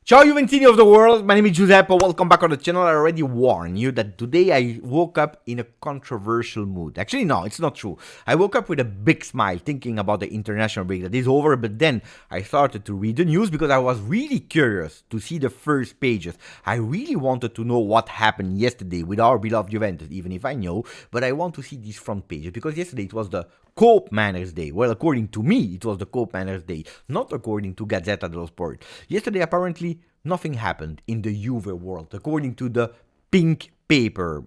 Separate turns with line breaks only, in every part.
Ciao Juventini of the world, my name is Giuseppe, welcome back on the channel. I already warned you that today I woke up in a controversial mood. Actually, no, it's not true. I woke up with a big smile thinking about the international break that is over, but then I started to read the news because I was really curious to see the first pages. I really wanted to know what happened yesterday with our beloved Juventus, even if I know, but I want to see these front pages because yesterday it was the Koopmeiners Day. Well, according to me, it was the Koopmeiners Day, not according to Gazzetta dello Sport. Yesterday, apparently, nothing happened in the Juve world, according to the pink paper.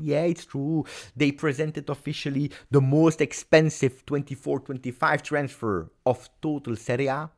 Yeah, it's true. They presented officially the most expensive 24-25 transfer of total Serie A.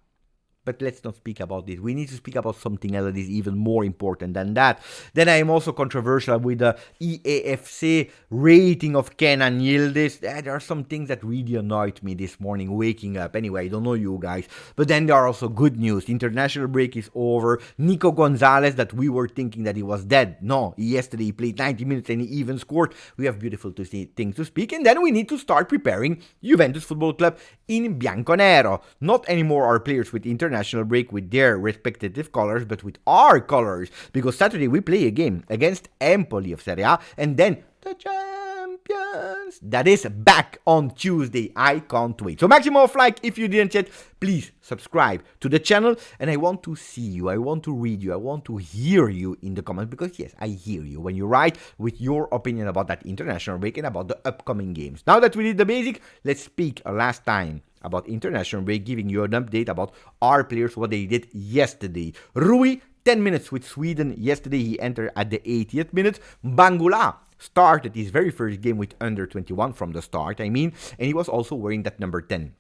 But let's not speak about this. We need to speak about something else that is even more important than that. Then I am also controversial with the EAFC rating of Kenan Yildiz. There are some things that really annoyed me this morning waking up. Anyway, I don't know you guys. But then there are also good news. International break is over. Nico Gonzalez, that we were thinking that he was dead. No, yesterday he played 90 minutes and he even scored. We have beautiful things to speak. And then we need to start preparing Juventus Football Club in Bianconero. Not anymore our players with international break with their respective colors, but with our colors, because Saturday we play a game against Empoli of Serie A, and then the champions that is back on Tuesday. I can't wait. So maximum of like if you didn't yet, please subscribe to the channel, and I want to see you, I want to read you, I want to hear you in the comments, because yes, I hear you when you write with your opinion about that international break and about the upcoming games. Now that we did the basic, let's speak a last time about international break, giving you an update about our players, what they did yesterday. Rui, 10 minutes with Sweden. Yesterday he entered at the 80th minute. Bangula started his very first game with under 21 from the start, and he was also wearing that number 10.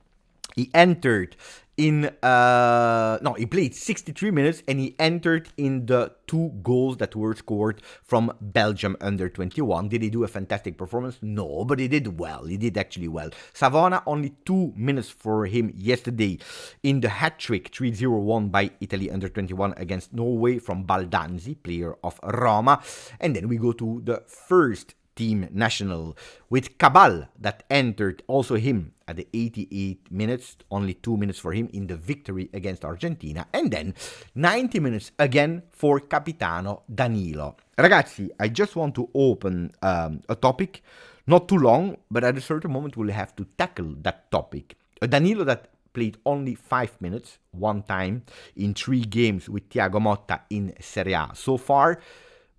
He entered in, he played 63 minutes and he entered in the 2 goals that were scored from Belgium under 21. Did he do a fantastic performance? No, but he did well. He did actually well. Savona, only 2 minutes for him yesterday in the hat-trick 3-0 won by Italy under 21 against Norway from Baldanzi, player of Roma. And then we go to the first team national with Cabal that entered also him at the 88 minutes, only 2 minutes for him in the victory against Argentina, and then 90 minutes again for Capitano Danilo. Ragazzi, I just want to open a topic, not too long, but at a certain moment we'll have to tackle that topic. Danilo that played only 5 minutes, one time in 3 games with Thiago Motta in Serie A so far,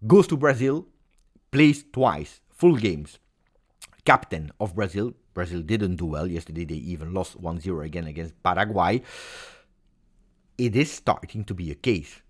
goes to Brazil, plays twice, full games. Captain of Brazil. Brazil didn't do well. Yesterday they even lost 1-0 again against Paraguay. It is starting to be a case.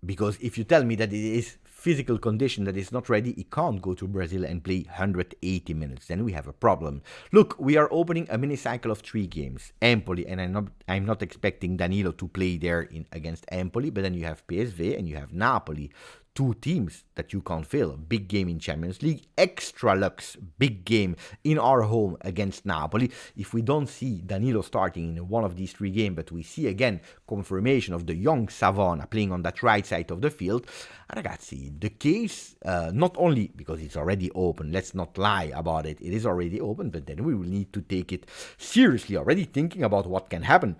Because if you tell me that it is physical condition that is not ready, he can't go to Brazil and play 180 minutes. Then we have a problem. Look, we are opening a mini cycle of 3 games. Empoli, and I'm not expecting Danilo to play there against Empoli, but then you have PSV and you have Napoli. 2 teams that you can't fail. Big game in Champions League, extra lux, big game in our home against Napoli. If we don't see Danilo starting in one of these 3 games, but we see again confirmation of the young Savona playing on that right side of the field, ragazzi, the case, not only because it's already open, let's not lie about it, it is already open, but then we will need to take it seriously, already thinking about what can happen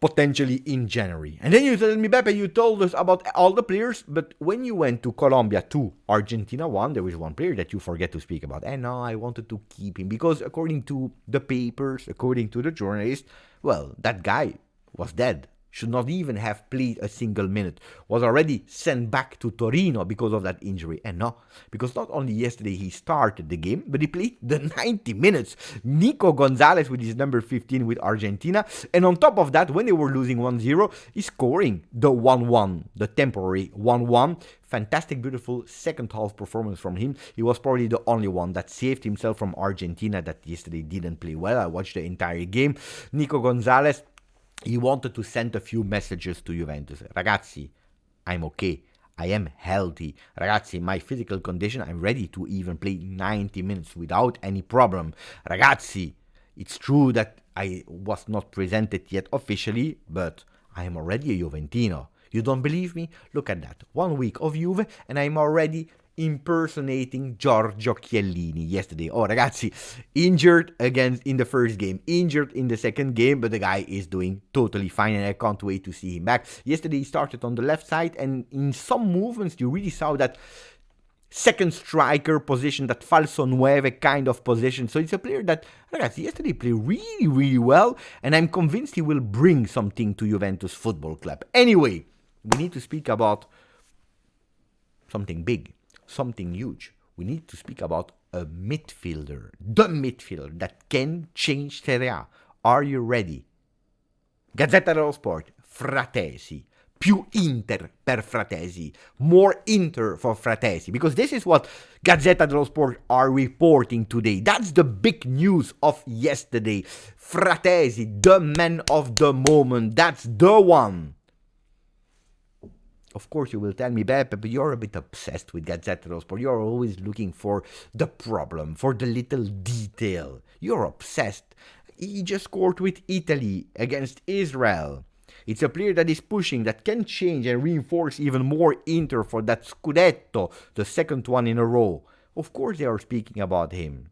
potentially in January. And then you tell me, Beppe, you told us about all the players, but when you went to Colombia 2, Argentina 1, there was one player that you forget to speak about. And no, I wanted to keep him because according to the papers, according to the journalists, well, that guy was dead. Should not even have played a single minute, was already sent back to Torino because of that injury. And no, because not only yesterday he started the game, but he played the 90 minutes. Nico Gonzalez with his number 15 with Argentina. And on top of that, when they were losing 1-0, he's scoring the 1-1, the temporary 1-1. Fantastic, beautiful second half performance from him. He was probably the only one that saved himself from Argentina that yesterday didn't play well. I watched the entire game. Nico Gonzalez, he wanted to send a few messages to Juventus. Ragazzi, I'm okay. I am healthy. Ragazzi, my physical condition, I'm ready to even play 90 minutes without any problem. Ragazzi, it's true that I was not presented yet officially, but I am already a Juventino. You don't believe me? Look at that. 1 week of Juve and I'm already impersonating Giorgio Chiellini yesterday. Oh, ragazzi, injured against in the first game, injured in the second game, but the guy is doing totally fine, and I can't wait to see him back. Yesterday he started on the left side, and in some movements you really saw that second striker position, that falso nueve kind of position. So it's a player that, ragazzi, yesterday played really, really well, and I'm convinced he will bring something to Juventus Football Club. Anyway, we need to speak about something big, something huge. We need to speak about a midfielder, the midfielder that can change Serie A. Are you ready? Gazzetta dello Sport, Fratesi. Più Inter per Fratesi. More Inter for Fratesi. Because this is what Gazzetta dello Sport are reporting today. That's the big news of yesterday. Fratesi, the man of the moment. That's the one. Of course, you will tell me, Beppe, but you're a bit obsessed with Gazzetta dello Sport. You're always looking for the problem, for the little detail. You're obsessed. He just scored with Italy against Israel. It's a player that is pushing, that can change and reinforce even more Inter for that Scudetto, the second one in a row. Of course they are speaking about him.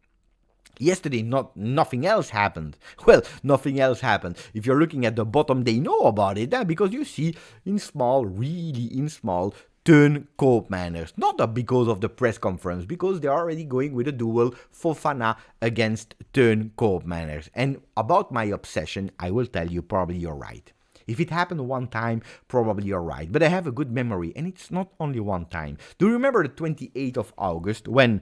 Yesterday, nothing else happened. Well, nothing else happened. If you're looking at the bottom, they know about it, because you see in small, really in small, Teun Koopmeiners. Not because of the press conference, because they're already going with a duel Fofana against Teun Koopmeiners. And about my obsession, I will tell you, probably you're right. If it happened one time, probably you're right. But I have a good memory, and it's not only one time. Do you remember the 28th of August when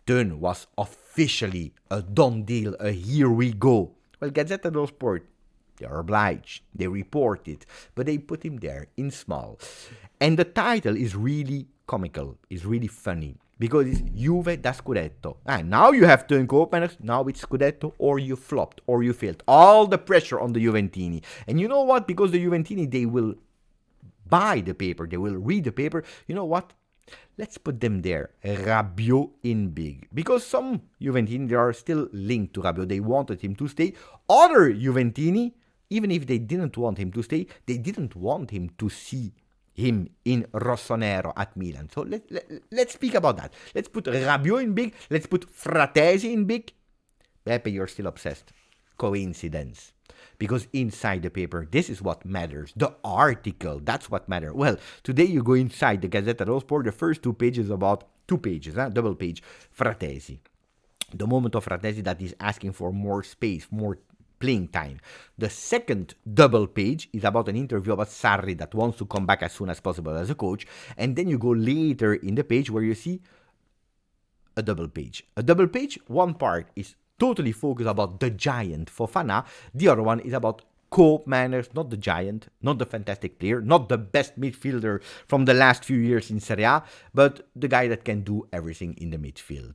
Teun was officially a done deal, a here we go? Well, Gazzetta dello Sport, they are obliged. They report it. But they put him there in small. And the title is really comical, is really funny. Because it's Juve da Scudetto. And now you have Teun Koopmeiners, now it's Scudetto, or you flopped, or you failed. All the pressure on the Juventini. And you know what? Because the Juventini, they will buy the paper, they will read the paper. You know what? Let's put them there. Rabiot in big. Because some Juventini, they are still linked to Rabiot. They wanted him to stay. Other Juventini, even if they didn't want him to stay, they didn't want him to see him in Rossonero at Milan. So let's speak about that. Let's put Rabiot in big. Let's put Fratesi in big. Pepe, you're still obsessed. Coincidence. Because inside the paper, this is what matters. The article, that's what matters. Well, today you go inside the Gazzetta dello Sport. The first 2 pages about 2 pages, double page, Fratesi. The moment of Fratesi that is asking for more space, more playing time. The second double page is about an interview about Sarri that wants to come back as soon as possible as a coach. And then you go later in the page where you see a double page. A double page, one part is totally focused about the giant Fofana. The other one is about Koopmeiners, not the giant, not the fantastic player, not the best midfielder from the last few years in Serie A, but the guy that can do everything in the midfield.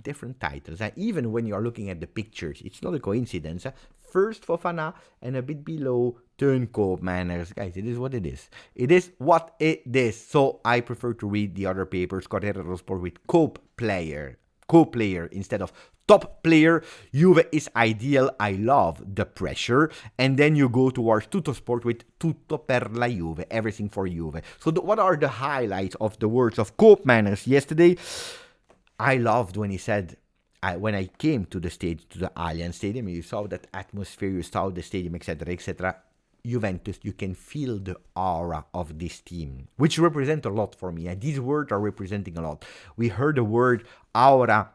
Different titles. Even when you are looking at the pictures, it's not a coincidence. First Fofana and a bit below Teun Koopmeiners. Guys, it is what it is. It is what it is. So I prefer to read the other papers, Corriere dello Sport, with co-player instead of top player. Juve is ideal. I love the pressure. And then you go towards Tutto Sport with Tutto per la Juve, everything for Juve. So what are the highlights of the words of Koopmeiners yesterday? I loved when he said, when I came to the stage, to the Allianz Stadium, you saw that atmosphere, you saw the stadium, etc., etc. Juventus, you can feel the aura of this team, which represent a lot for me. And these words are representing a lot. We heard the word aura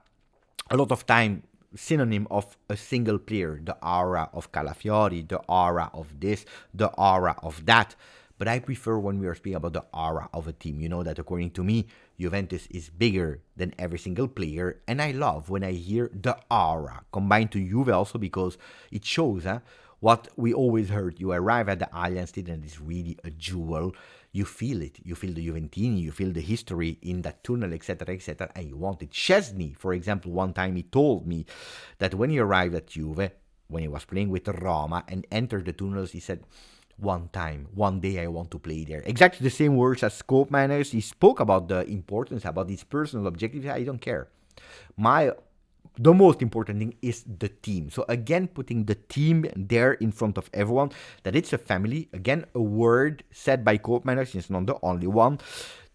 a lot of time, synonym of a single player. The aura of Calafiori, the aura of this, the aura of that. But I prefer when we are speaking about the aura of a team. You know that according to me, Juventus is bigger than every single player. And I love when I hear the aura combined to Juve also, because it shows what we always heard. You arrive at the Allianz Stadium and it's really a jewel. You feel it. You feel the Juventini. You feel the history in that tunnel, etc., etc. And you want it. Szczesny, for example, one time he told me that when he arrived at Juve, when he was playing with Roma and entered the tunnels, he said, one day I want to play there. Exactly the same words as Koopmeiners. He spoke about the importance, about his personal objectives. I don't care. The most important thing is the team. So again, putting the team there in front of everyone, that it's a family. Again, a word said by Koopmeiners, it's not the only one.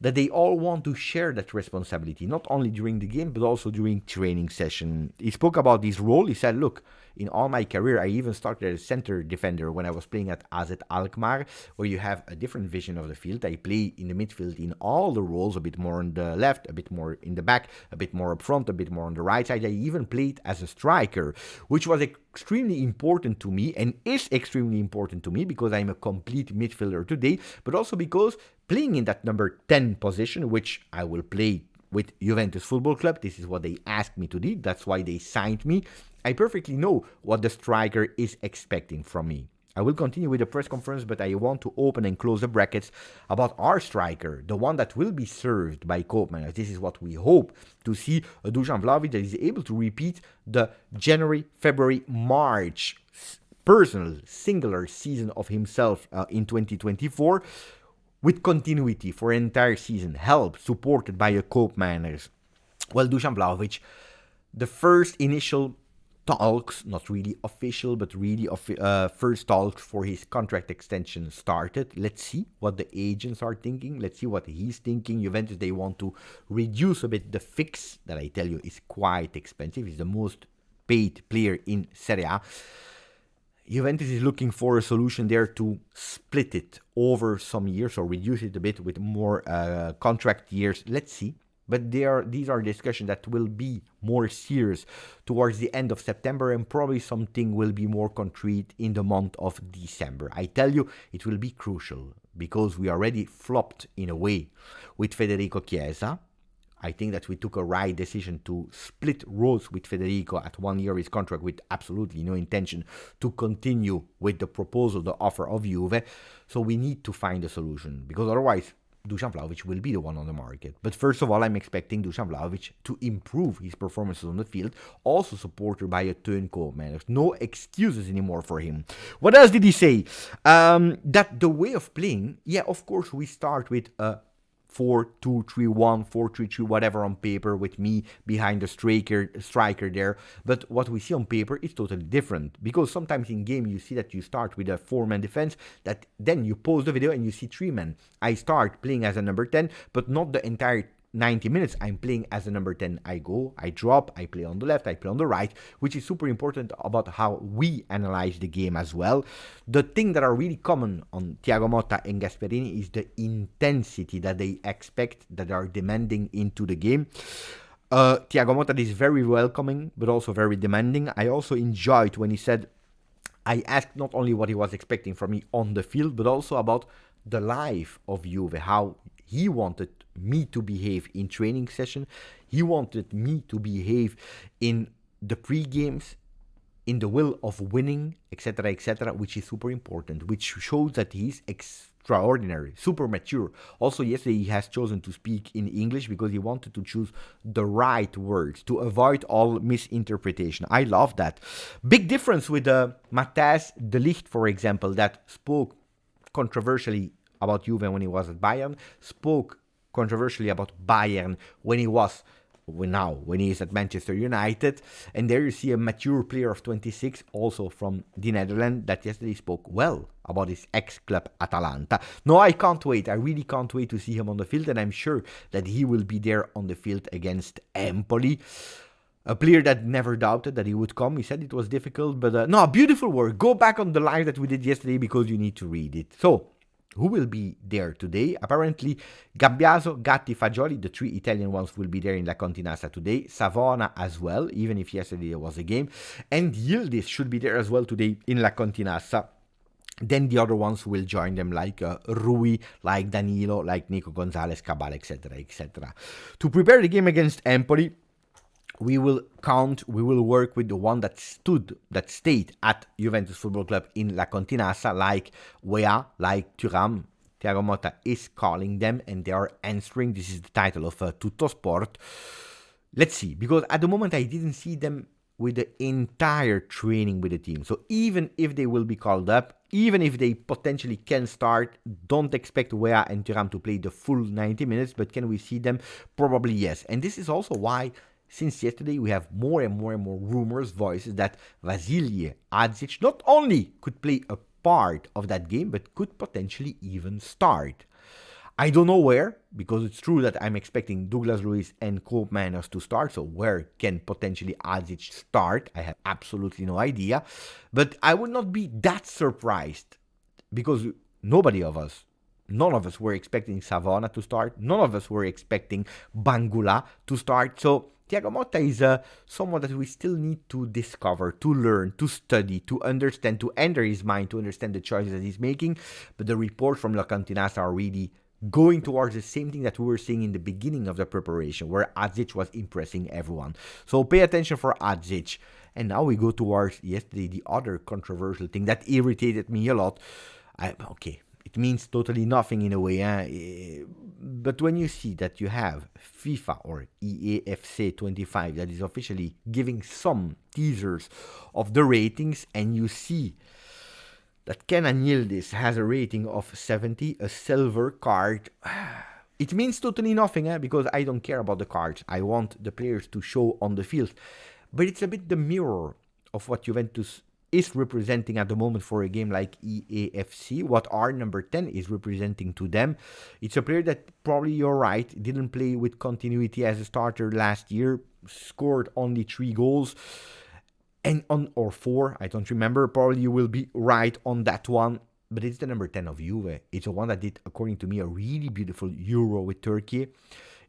that they all want to share that responsibility, not only during the game, but also during training session. He spoke about his role. He said, look, in all my career, I even started as a center defender when I was playing at AZ Alkmaar, where you have a different vision of the field. I play in the midfield in all the roles, a bit more on the left, a bit more in the back, a bit more up front, a bit more on the right side. I even played as a striker, which was extremely important to me and is extremely important to me because I'm a complete midfielder today, but also because playing in that number 10 position, which I will play with Juventus Football Club, this is what they asked me to do, that's why they signed me. I perfectly know what the striker is expecting from me. I will continue with the press conference, but I want to open and close the brackets about our striker, the one that will be served by Koopmeiners. This is what we hope to see, a Dusan Vlahovic that is able to repeat the January, February, March personal, singular season of himself in 2024 with continuity for an entire season, help, supported by a Koopmeiners. Well, Dusan Vlahovic, the first initial talks, not really official, but really first talks for his contract extension started. Let's see what the agents are thinking. Let's see what he's thinking. Juventus, they want to reduce a bit the fix that I tell you is quite expensive. He's the most paid player in Serie A. Juventus is looking for a solution there to split it over some years or reduce it a bit with more contract years. Let's see. But these are discussions that will be more serious towards the end of September, and probably something will be more concrete in the month of December. I tell you, it will be crucial because we already flopped in a way with Federico Chiesa. I think that we took a right decision to split roads with Federico at 1 year his contract with absolutely no intention to continue with the proposal, the offer of Juve. So we need to find a solution because otherwise Dusan Vlahovic will be the one on the market. But first of all, I'm expecting Dusan Vlahovic to improve his performances on the field, also supported by a Teun Koopmeiners. No excuses anymore for him. What else did he say? That the way of playing, yeah, of course, we start with a 4-2-3-1, 4-3-3, whatever on paper, with me behind the striker there. But what we see on paper is totally different. Because sometimes in game you see that you start with a 4-man defense, that then you pause the video and you see 3 men. I start playing as a number 10, but not the entire 90 minutes. I'm playing as a number 10. I go, I drop, I play on the left, I play on the right, which is super important about how we analyze the game as well. The thing that are really common on Thiago Motta and Gasperini is the intensity that they expect, that are demanding into the game. Thiago Motta is very welcoming, but also very demanding. I also enjoyed when he said, I asked not only what he was expecting from me on the field, but also about the life of Juve, how he wanted me to behave in training session. He wanted me to behave in the pre-games, in the will of winning, etc., which is super important, which shows that he's extraordinary, super mature. Also, yesterday he has chosen to speak in English because he wanted to choose the right words to avoid all misinterpretation. I love that. Big difference with Matthijs de Ligt, for example, that spoke controversially about Juve when he was at Bayern, spoke controversially about Bayern when he is at Manchester United. And there you see a mature player of 26, also from the Netherlands, that yesterday spoke well about his ex-club Atalanta. No, I can't wait. I really can't wait to see him on the field, and I'm sure that he will be there on the field against Empoli. A player that never doubted that he would come. He said it was difficult, but no, beautiful work. Go back on the live that we did yesterday because you need to read it. So, who will be there today? Apparently, Gabbiaso, Gatti, Fagioli, the 3 Italian ones, will be there in La Continassa today. Savona as well, even if yesterday there was a game. And Yildiz should be there as well today in La Continassa. Then the other ones will join them, like Rui, like Danilo, like Nico Gonzalez, Cabal, etc. To prepare the game against Empoli, we will work with the one that stayed at Juventus Football Club in La Continassa, like Wea, like Thuram. Thiago Motta is calling them and they are answering. This is the title of Tutto Sport. Let's see, because at the moment I didn't see them with the entire training with the team. So even if they will be called up, even if they potentially can start, don't expect Wea and Thuram to play the full 90 minutes, but can we see them? Probably yes. And this is also why since yesterday, we have more and more rumors, voices that Vasilije Adzic not only could play a part of that game, but could potentially even start. I don't know where, because it's true that I'm expecting Douglas Luiz and Koopmeiners to start, so where can potentially Adzic start? I have absolutely no idea, but I would not be that surprised, because none of us were expecting Savona to start, none of us were expecting Bangula to start, so Thiago Motta is someone that we still need to discover, to learn, to study, to understand, to enter his mind, to understand the choices that he's making, but the reports from La Cantinasa are really going towards the same thing that we were seeing in the beginning of the preparation, where Adzic was impressing everyone. So pay attention for Adzic. And now we go towards yesterday, the other controversial thing that irritated me a lot. Okay, it means totally nothing in a way, but when you see that you have FIFA or EAFC 25 that is officially giving some teasers of the ratings, and you see that Kenan Yildiz has a rating of 70, a silver card, it means totally nothing, because I don't care about the cards. I want the players to show on the field. But it's a bit the mirror of what Juventus is representing at the moment for a game like EAFC, what our number 10 is representing to them. It's a player that, probably you're right, didn't play with continuity as a starter last year, scored only 3 goals, or 4, I don't remember. Probably you will be right on that one, but it's the number 10 of Juve. It's the one that did, according to me, a really beautiful Euro with Turkey.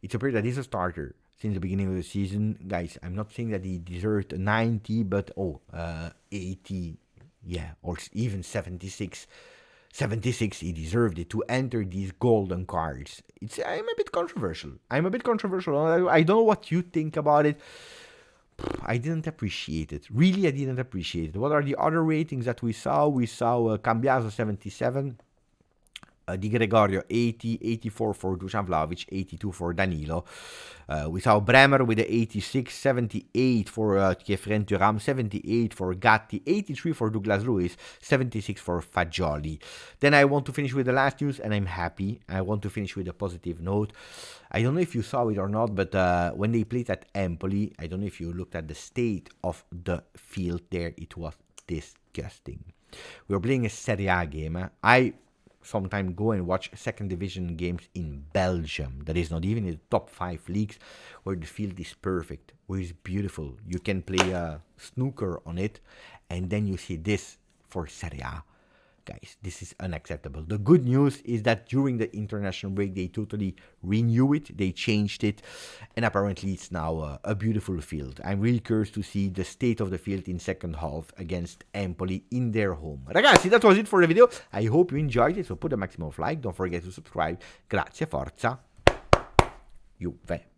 It's a player that is a starter since the beginning of the season. Guys, I'm not saying that he deserved a 90, but 80, yeah, or even 76. 76, he deserved it to enter these golden cards. I'm a bit controversial. I don't know what you think about it. I didn't appreciate it. Really, I didn't appreciate it. What are the other ratings that we saw? We saw Cambiaso 77, Di Gregorio 80, 84 for Dusan Vlahovic, 82 for Danilo. We saw Bremer with the 86, 78 for Kefren Thuram, 78 for Gatti, 83 for Douglas Luiz, 76 for Fagioli. Then I want to finish with the last news, and I'm happy. I want to finish with a positive note. I don't know if you saw it or not, but when they played at Empoli, I don't know if you looked at the state of the field there. It was disgusting. We were playing a Serie A game. I sometimes go and watch second division games in Belgium, that is not even in the top 5 leagues, where the field is perfect, where it's beautiful. You can play snooker on it, and then you see this for Serie A. Guys, this is unacceptable. The good news is that during the international break, they totally renew it, they changed it, and apparently it's now a beautiful field. I'm really curious to see the state of the field in second half against Empoli in their home. Ragazzi, that was it for the video. I hope you enjoyed it, so put a maximum of like, don't forget to subscribe. Grazie, forza, Juve.